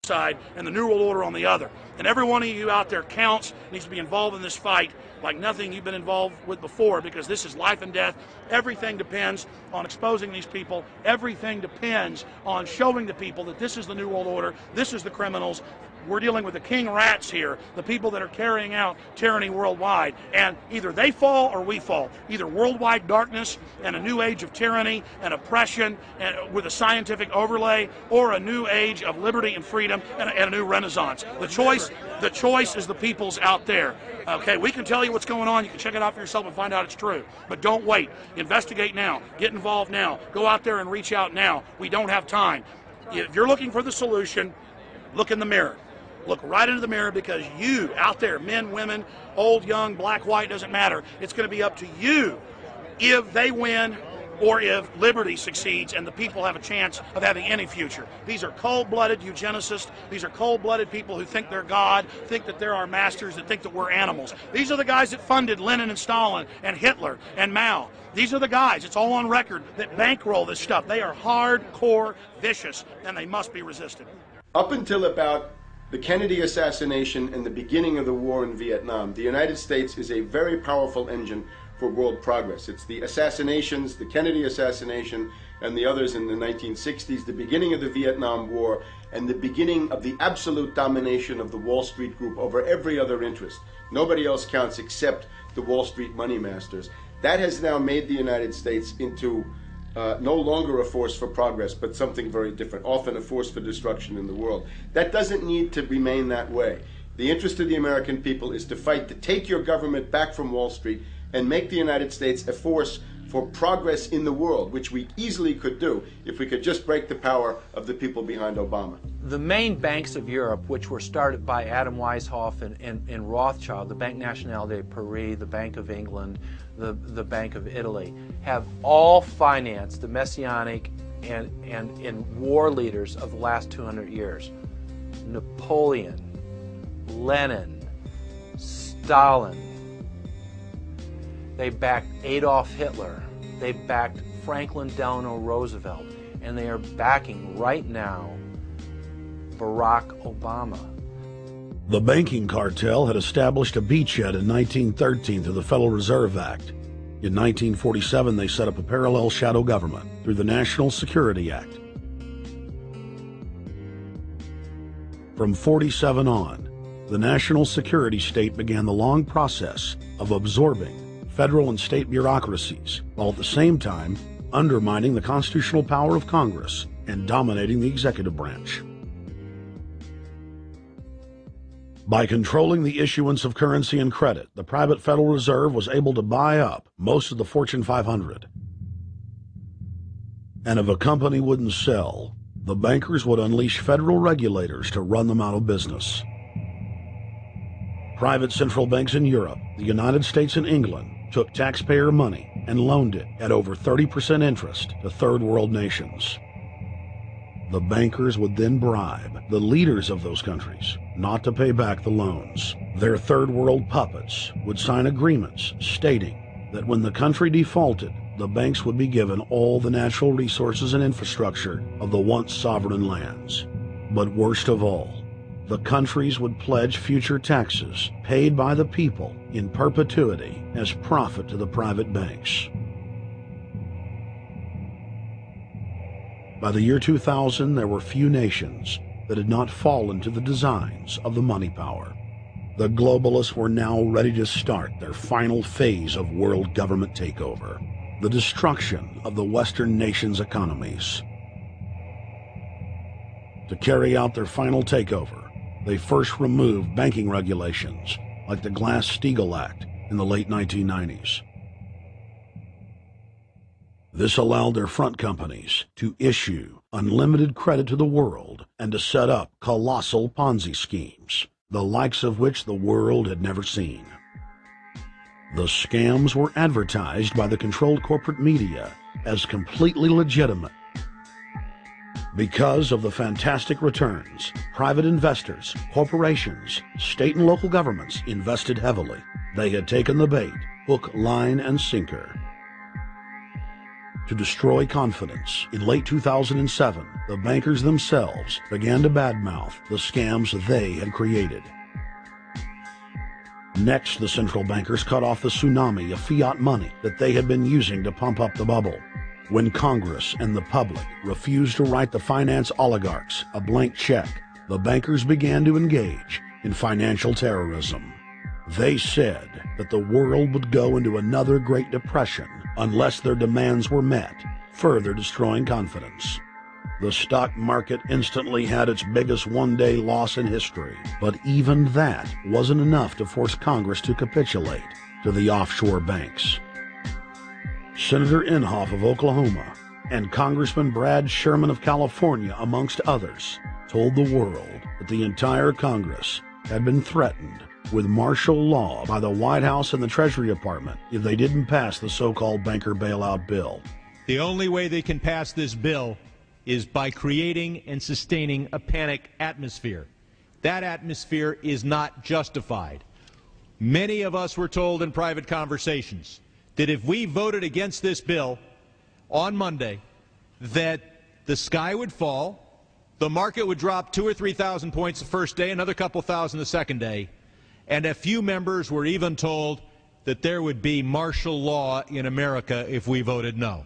side and the New World Order on the other. And every one of you out there counts, needs to be involved in this fight like nothing you've been involved with before, because this is life and death. Everything depends on exposing these people. Everything depends on showing the people that this is the New World Order, this is the criminals. We're dealing with the king rats here, the people that are carrying out tyranny worldwide. And either they fall or we fall. Either worldwide darkness and a new age of tyranny and oppression and with a scientific overlay, or a new age of liberty and freedom and a new renaissance. The choice is the people's out there. Okay, we can tell you what's going on. You can check it out for yourself and find out it's true. But don't wait. Investigate now. Get involved now. Go out there and reach out now. We don't have time. If you're looking for the solution, look in the mirror. Look right into the mirror, because you out there, men, women, old, young, black, white, doesn't matter. It's going to be up to you if they win or if liberty succeeds and the people have a chance of having any future. These are cold-blooded eugenicists. These are cold-blooded people who think they're God, think that they're our masters, that think that we're animals. These are the guys that funded Lenin and Stalin and Hitler and Mao. These are the guys, it's all on record, that bankroll this stuff. They are hardcore vicious, and they must be resisted. Up until about the Kennedy assassination and the beginning of the war in Vietnam, the United States is a very powerful engine for world progress. It's the assassinations, the Kennedy assassination, and the others in the 1960s, the beginning of the Vietnam War, and the beginning of the absolute domination of the Wall Street group over every other interest. Nobody else counts except the Wall Street money masters. That has now made the United States into no longer a force for progress, but something very different, often a force for destruction in the world. That doesn't need to remain that way. The interest of the American people is to fight to take your government back from Wall Street and make the United States a force for progress in the world, which we easily could do if we could just break the power of the people behind Obama. The main banks of Europe, which were started by Adam Weishaupt and Rothschild, the Banque Nationale de Paris, the Bank of England, the Bank of Italy, have all financed the messianic and war leaders of the last 200 years. Napoleon, Lenin, Stalin. They backed Adolf Hitler. They backed Franklin Delano Roosevelt. And they are backing right now Barack Obama. The banking cartel had established a beachhead in 1913 through the Federal Reserve Act. In 1947, they set up a parallel shadow government through the National Security Act. From 47 on, the national security state began the long process of absorbing federal and state bureaucracies, while at the same time undermining the constitutional power of Congress and dominating the executive branch. By controlling the issuance of currency and credit, the private Federal Reserve was able to buy up most of the Fortune 500. And if a company wouldn't sell, the bankers would unleash federal regulators to run them out of business. Private central banks in Europe, the United States, and England took taxpayer money and loaned it at over 30% interest to third world nations. The bankers would then bribe the leaders of those countries not to pay back the loans. Their third world puppets would sign agreements stating that when the country defaulted, the banks would be given all the natural resources and infrastructure of the once sovereign lands. But worst of all, the countries would pledge future taxes paid by the people in perpetuity as profit to the private banks. By the year 2000, there were few nations that had not fallen to the designs of the money power. The globalists were now ready to start their final phase of world government takeover, the destruction of the Western nations' economies. To carry out their final takeover, they first removed banking regulations like the Glass-Steagall Act in the late 1990s. This allowed their front companies to issue unlimited credit to the world and to set up colossal Ponzi schemes, the likes of which the world had never seen. The scams were advertised by the controlled corporate media as completely legitimate. Because of the fantastic returns, private investors, corporations, state and local governments invested heavily. They had taken the bait, hook, line, and sinker. To destroy confidence, in late 2007, the bankers themselves began to badmouth the scams they had created. Next, the central bankers cut off the tsunami of fiat money that they had been using to pump up the bubble. When Congress and the public refused to write the finance oligarchs a blank check, the bankers began to engage in financial terrorism. They said that the world would go into another Great Depression unless their demands were met, further destroying confidence. The stock market instantly had its biggest one-day loss in history, but even that wasn't enough to force Congress to capitulate to the offshore banks. Senator Inhofe of Oklahoma and Congressman Brad Sherman of California, amongst others, told the world that the entire Congress had been threatened with martial law by the White House and the Treasury Department if they didn't pass the so-called banker bailout bill. The only way they can pass this bill is by creating and sustaining a panic atmosphere. That atmosphere is not justified. Many of us were told in private conversations that if we voted against this bill on Monday, that the sky would fall, the market would drop 2,000 or 3,000 points the first day, another couple thousand the second day, and a few members were even told that there would be martial law in America if we voted no.